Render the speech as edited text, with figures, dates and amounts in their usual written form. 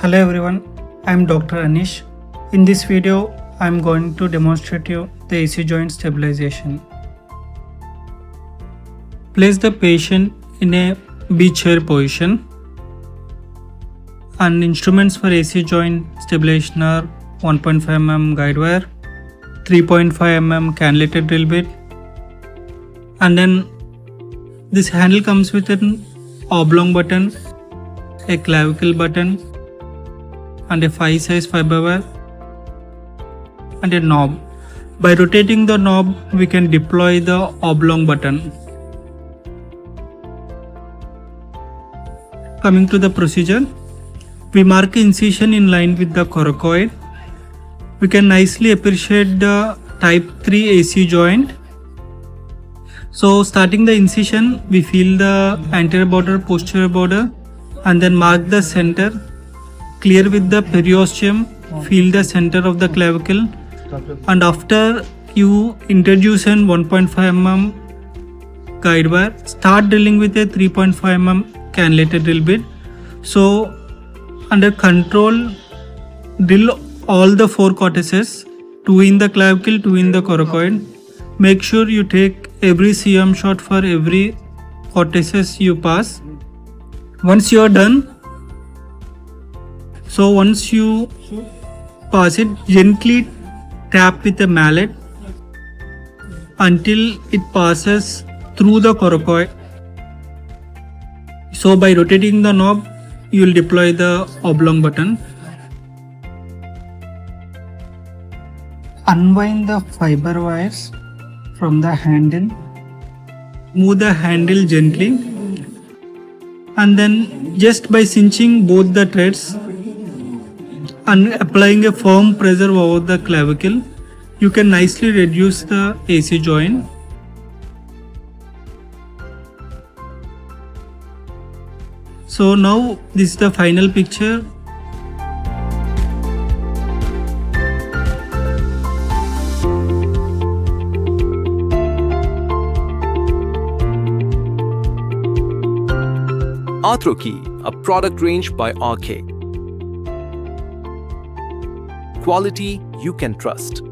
Hello everyone, I am Dr. Anish. In this video, I am going to demonstrate you the AC joint stabilization. Place the patient in a B chair position. And instruments for AC joint stabilization are 1.5 mm guide wire, 3.5 mm cannulated drill bit, and then this handle comes with an oblong button, a clavicle button, and a 5 size fiber wire and a knob. By rotating the knob, we can deploy the oblong button. Coming to the procedure, we mark incision in line with the coracoid. We can nicely appreciate the type 3 AC joint. So starting the incision, we feel the anterior border, posterior border, and then mark the center. Clear with the periosteum, feel the center of the clavicle, and after you introduce an 1.5 mm guide wire, start drilling with a 3.5 mm cannulated drill bit. So under control, drill all the 4 cortices, 2 in the clavicle, 2 in the coracoid. Make sure you take every CM shot for every cortices you pass. Once you are done, once you pass it, gently tap with a mallet until it passes through the coracoid. So by rotating the knob, you will deploy the oblong button. Unwind the fiber wires from the handle. Move the handle gently, and then just by cinching both the threads and applying a firm pressure over the clavicle, you can nicely reduce the AC joint. So now this is the final picture. ARTHRO-KI, a product range by Ortho. Quality you can trust.